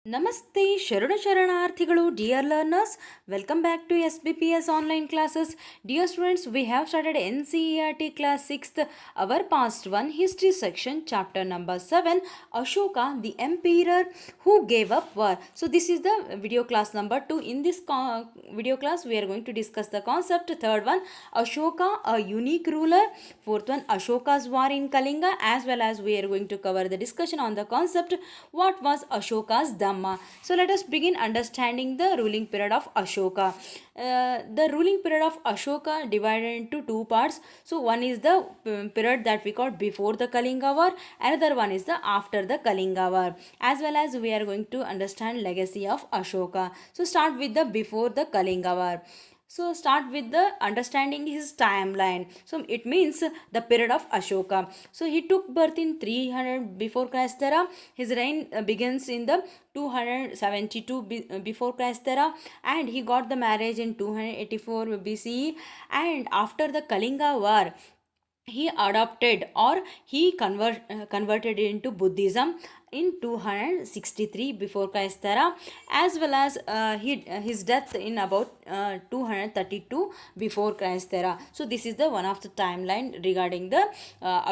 ನಮಸ್ತೆ ಶರಣ ಶರಣಾರ್ಥಿಗಳು dear learners, welcome back to SBPS online classes. Dear students, we have started NCERT class 6th, our past one history section, chapter number 7, Ashoka the emperor who gave up war. So this is the video class number 2. In this video class we are going to discuss the concept. Third one, Ashoka a unique ruler. Fourth one, Ashoka's war in Kalinga, as well as we are going to cover the discussion on the concept what was Ashoka's Dhamma. So let us begin understanding the ruling period of Ashoka. The ruling period of Ashoka divided into two parts. So one is the period that we call before the Kalinga war, another one is the after the Kalinga war, as well as we are going to understand legacy of Ashoka. So start with the before the Kalinga war. So start with the understanding his timeline. So it means the period of Ashoka. So he took birth in 300 before Christ era. His reign begins in the 272 before Christ era, and he got the marriage in 284 BCE. And after the Kalinga war, he adopted or he converted into Buddhism in 263 before Christ era, as well as his death in about 232 before Christ era. So this is the one of the timeline regarding the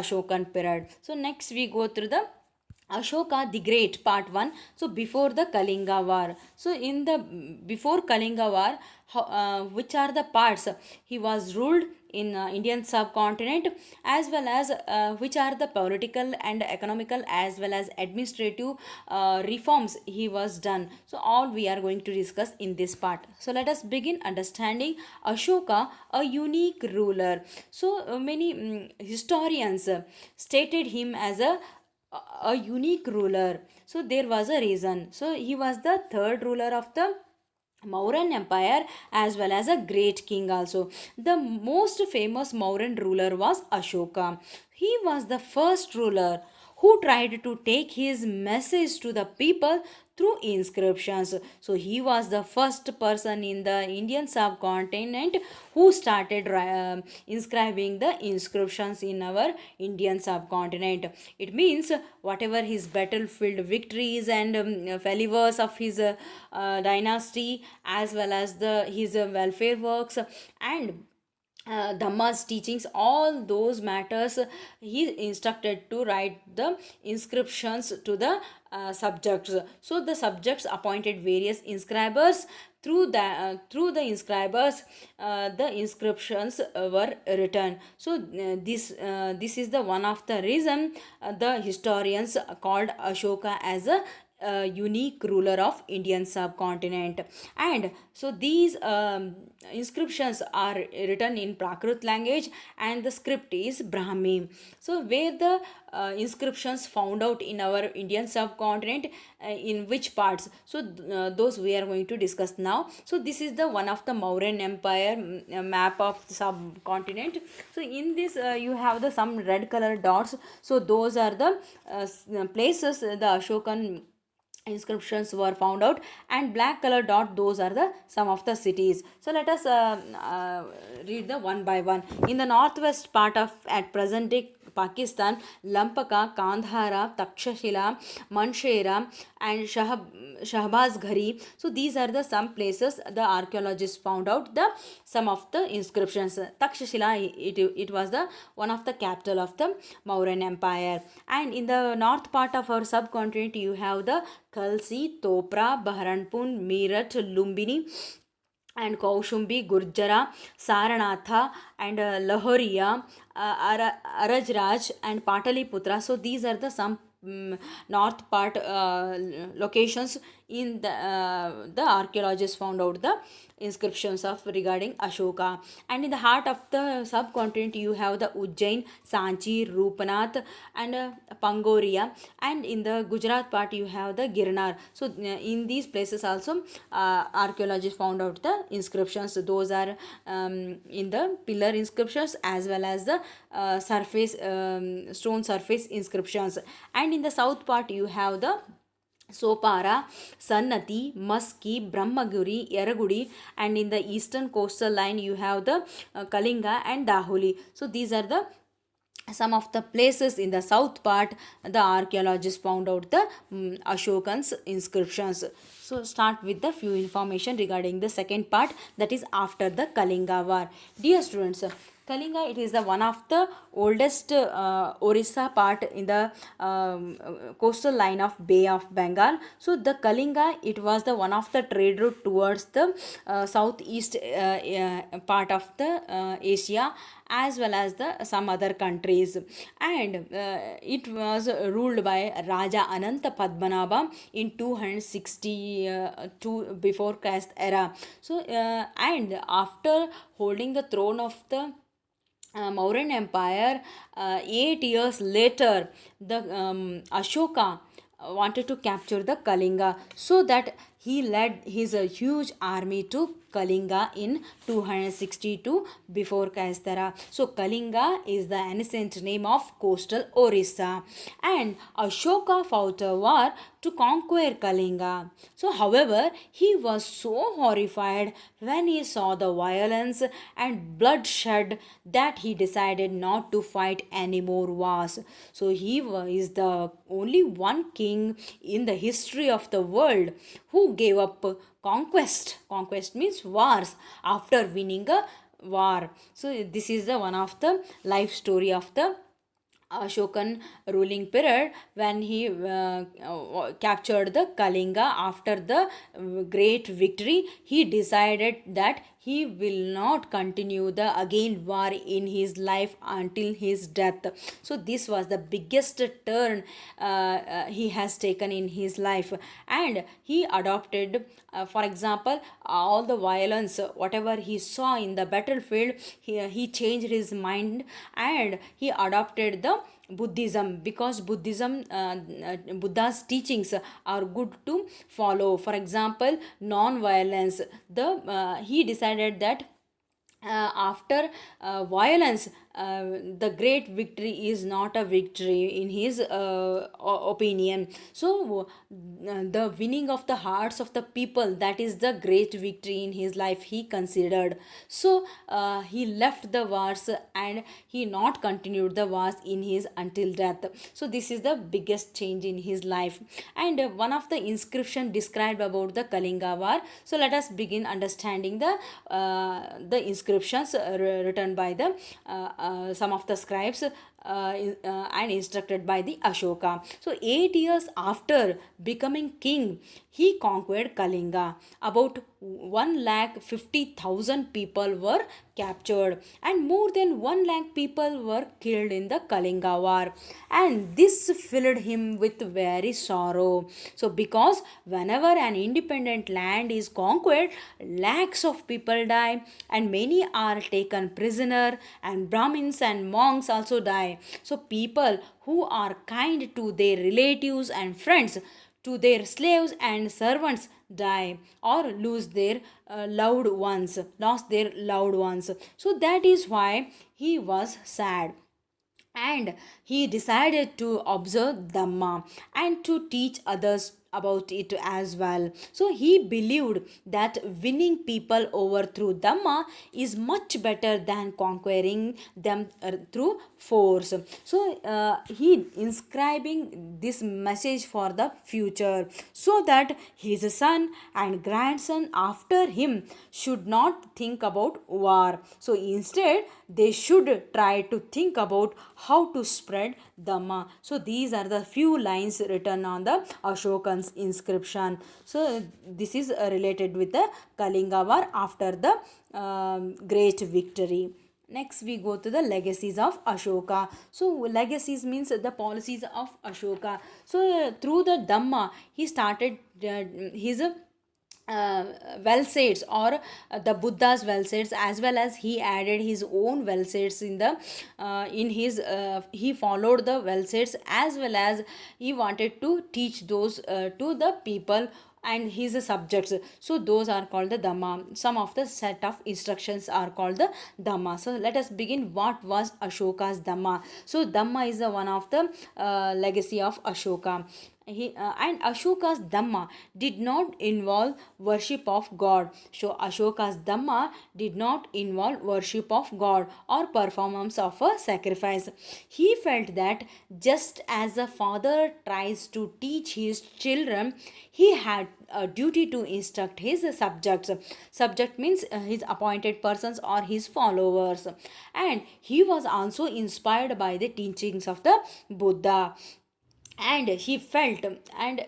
Ashokan period. So next we go through the Ashoka the Great part 1. So before the Kalinga war. So in the before Kalinga war, which are the parts he was ruled in Indian subcontinent, as well as which are the political and economical as well as administrative reforms he was done. So all we are going to discuss in this part. So let us begin understanding Ashoka a unique ruler. So many historians stated him as a unique ruler. So there was a reason. So he was the third ruler of the Mauryan Empire, as well as a great king also. The most famous Mauryan ruler was Ashoka. He was the first ruler who tried to take his message to the people through inscriptions. So he was the first person in the Indian subcontinent who started inscribing the inscriptions in our Indian subcontinent. It means whatever his battlefield victories and failures of his dynasty, as well as the his welfare works and Dhamma's teachings, all those matters he instructed to write the inscriptions to the subjects. So the subjects appointed various inscribers. Through the inscribers, the inscriptions were written. So this is the one of the reason the historians called Ashoka as a unique ruler of Indian subcontinent. And so these inscriptions are written in Prakrit language, and the script is Brahmi. So where the inscriptions found out in our Indian subcontinent, in which parts? So those we are going to discuss now. So this is the one of the Mauryan Empire map of the subcontinent. So in this you have the some red color dots. So those are the places the Ashokan inscriptions were found out, and black color dot, those are the some of the cities. So let us read the one by one. In the northwest part of at present day Pakistan, Lampaka, Kandhara, Takshashila, Manshera, and Shahbaz Ghari. So these are the some places the archaeologists found out the some of the inscriptions. Takshashila, it was the one of the capital of the Mauryan Empire. And in the north part of our subcontinent, you have the Khalsi, Topra, Baharanpur, Meerut, Lumbini, and Kaushumbi, Gurjara, Saranatha, and Lahoria, Arajraj, and Pataliputra. So these are the some north part locations in the archaeologists found out the inscriptions of regarding Ashoka. And in the heart of the subcontinent you have the Ujjain, Sanchi, Rupanath, and Pangoria. And in the Gujarat part you have the Girnar. So in these places also archaeologists found out the inscriptions. Those are in the pillar inscriptions, as well as the surface stone surface inscriptions. And in the south part you have the Sopara, Sannati, Maski, Brahmaguri, Yaragudi, and in the eastern coastal line you have the Kalinga and Dahuli. So these are the some of the places in the south part, the archaeologists found out the Ashokan's inscriptions. So start with the few information regarding the second part, that is after the Kalinga war. Dear students, Kalinga, it is the one of the oldest Orissa part in the coastal line of Bay of Bengal. So the Kalinga, it was the one of the trade route towards the southeast part of the Asia, as well as the some other countries, and it was ruled by Raja Ananta Padmanabha in 262 before Christ era. So and after holding the throne of the Mauryan Empire, 8 years later, the Ashoka wanted to capture the Kalinga, so that he led his huge army to Kalinga in 262 before Kaistara. So Kalinga is the ancient name of coastal Orissa, and Ashoka fought a war to conquer Kalinga. So however, he was so horrified when he saw the violence and bloodshed that he decided not to fight any more wars. So he is the only one king in the history of the world who gave up conquest. Conquest means wars after winning a war. So this is the one of the life story of the Ashokan ruling period, when he captured the Kalinga after the great victory. He decided that he will not continue the again war in his life until his death. So this was the biggest turn he has taken in his life, and he adopted, for example, all the violence whatever he saw in the battlefield, he changed his mind and he adopted the Buddhism, because Buddha's teachings are good to follow. For example, non-violence. He decided that after violence, the great victory is not a victory in his opinion. So the winning of the hearts of the people, that is the great victory in his life, he considered. So he left the wars and he not continued the wars in his until death. So this is the biggest change in his life. And one of the inscription described about the Kalinga war. So let us begin understanding the inscriptions written by the some of the scribes and instructed by the Ashoka. So 8 years after becoming king, he conquered Kalinga. About 1,50,000 people were captured, and more than 1 lakh people were killed in the Kalinga war. And this filled him with very sorrow. So because whenever an independent land is conquered, lakhs of people die, and many are taken prisoner, and Brahmins and monks also die. So people who are kind to their relatives and friends, to their slaves and servants, die or lose their lost their loved ones. So that is why he was sad, and he decided to observe Dhamma and to teach others about it as well. So he believed that winning people over through Dhamma is much better than conquering them through force. So he inscribing this message for the future, so that his son and grandson after him should not think about war. So instead, they should try to think about how to spread Dhamma. So these are the few lines written on the Ashokan's inscription. So this is related with the Kalinga war after the great victory. Next, we go to the legacies of Ashoka. So, legacies means the policies of Ashoka. So, through the Dhamma, he started his well-saits, or the Buddha's well-saits, as well as he added his own well-saits in his he followed the well-saits, as well as he wanted to teach those to the people and his subjects. So those are called the Dhamma. Some of the set of instructions are called the Dhamma. So let us begin. What was Ashoka's Dhamma? So Dhamma is the one of the legacy of Ashoka. and Ashoka's Dhamma did not involve worship of God. So Ashoka's Dhamma did not involve worship of God or performance of a sacrifice. He felt that just as a father tries to teach his children, he had a duty to instruct his subjects. Subject means his appointed persons or his followers. And he was also inspired by the teachings of the Buddha. And he felt, and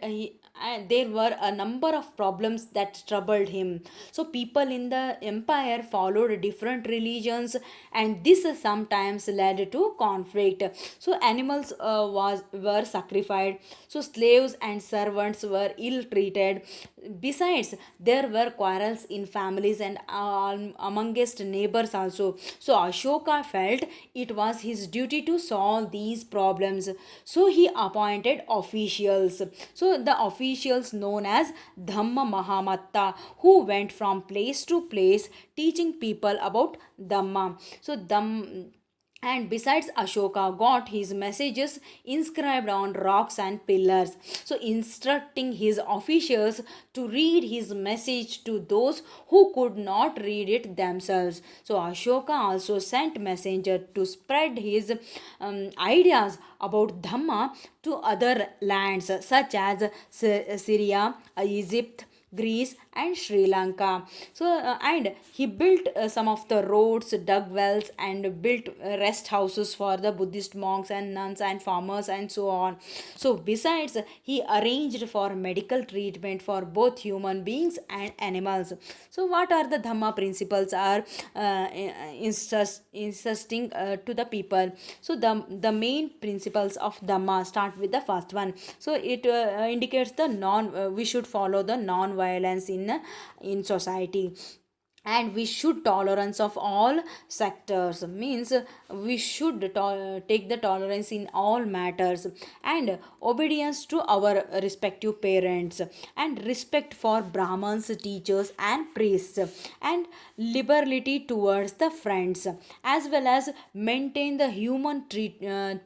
there were a number of problems that troubled him. So people in the empire followed different religions, and this sometimes led to conflict. So animals was were sacrificed, so slaves and servants were ill treated. Besides, there were quarrels in families and amongst neighbors also. So Ashoka felt it was his duty to solve these problems. So he appointed officials. So the officials known as Dhamma Mahamatta, who went from place to place teaching people about Dhamma. So and besides, Ashoka got his messages inscribed on rocks and pillars, so instructing his officials to read his message to those who could not read it themselves. So Ashoka also sent messenger to spread his ideas about Dhamma to other lands such as Syria, Egypt, Greece, and Sri Lanka. So, and he built some of the roads, dug wells, and built rest houses for the Buddhist monks and nuns and farmers and so on. So, besides, he arranged for medical treatment for both human beings and animals. So, what are the Dhamma principles are insisting to the people? So, the main principles of Dhamma start with the first one. So, it indicates the we should follow the non violence in society, and we should tolerance of all sectors, means we should take the tolerance in all matters, and obedience to our respective parents, and respect for brahmans, teachers, and priests, and liberality towards the friends, as well as maintain the human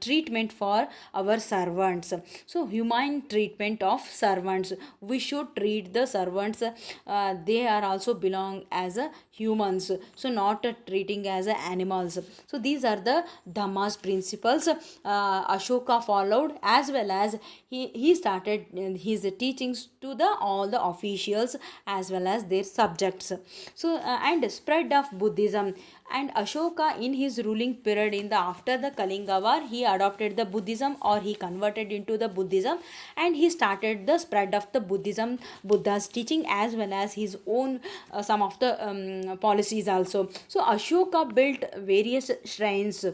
treatment for our servants. So humane treatment of servants, we should treat the servants, they are also belong as a humans, so not treating as a animals. So these are the Dhamma's principles Ashoka followed, as well as he started his teachings to the all the officials as well as their subjects. So and spread of Buddhism, and Ashoka in his ruling period in the after the Kalinga war, he adopted the Buddhism, or he converted into the Buddhism, and he started the spread of the Buddhism, Buddha's teaching, as well as his own some of the policies also. So Ashoka built various shrines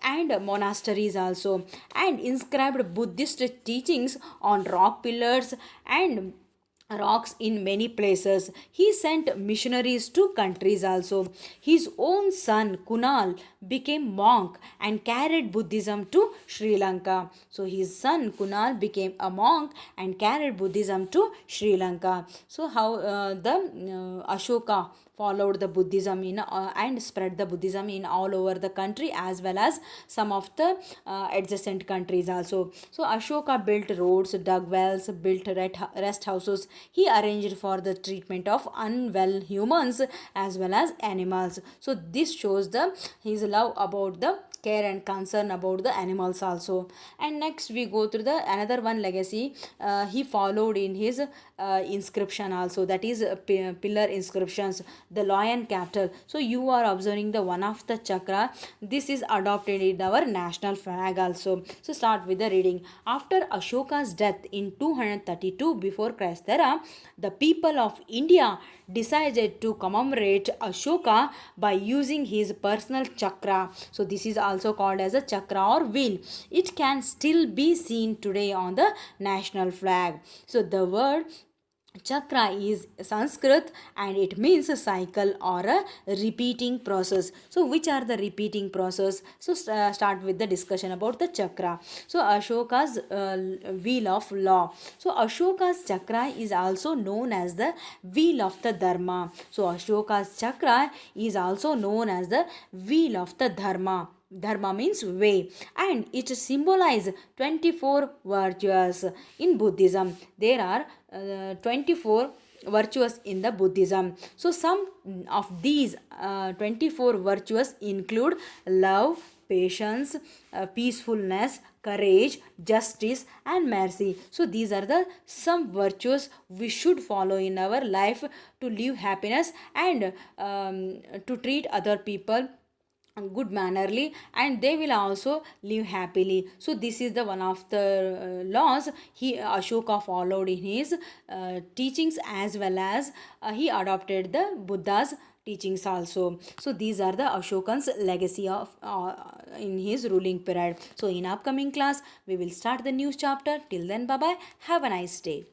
and monasteries also, and inscribed Buddhist teachings on rock pillars and rocks in many places. He sent missionaries to countries also. His own son Kunal became monk and carried Buddhism to Sri Lanka. So his son Kunal became a monk and carried Buddhism to Sri Lanka. So how the Ashoka followed the Buddhism in and spread the Buddhism in all over the country, as well as some of the adjacent countries also. So Ashoka built roads, dug wells, built rest houses. He arranged for the treatment of unwell humans as well as animals. So this shows the his love about the care and concern about the animals also. And next we go through the another one legacy he followed in his inscription also, that is pillar inscriptions, the lion capital. So you are observing the one of the chakra, this is adopted in our national flag also. So start with the reading. After Ashoka's death in 232 before Christ era, the people of India decided to commemorate Ashoka by using his personal chakra. So this is also called as a chakra or wheel. It can still be seen today on the national flag. So the word chakra is Sanskrit, and it means a cycle or a repeating process. So which are the repeating process? So start with the discussion about the chakra. So Ashoka's wheel of law. So Ashoka's chakra is also known as the wheel of the dharma. So Ashoka's chakra is also known as the wheel of the dharma, Dharma means way, and it symbolizes 24 virtues. In Buddhism, there are 24 virtues in the Buddhism. So some of these 24 virtues include love, patience, peacefulness, courage, justice, and mercy. So these are the some virtues we should follow in our life to live happiness and to treat other people good mannerly, and they will also live happily. So this is the one of the laws he Ashoka followed in his teachings, as well as he adopted the Buddha's teachings also. So these are the Ashokan's legacy of in his ruling period. So in upcoming class we will start the new chapter. Till then, bye bye, have a nice day.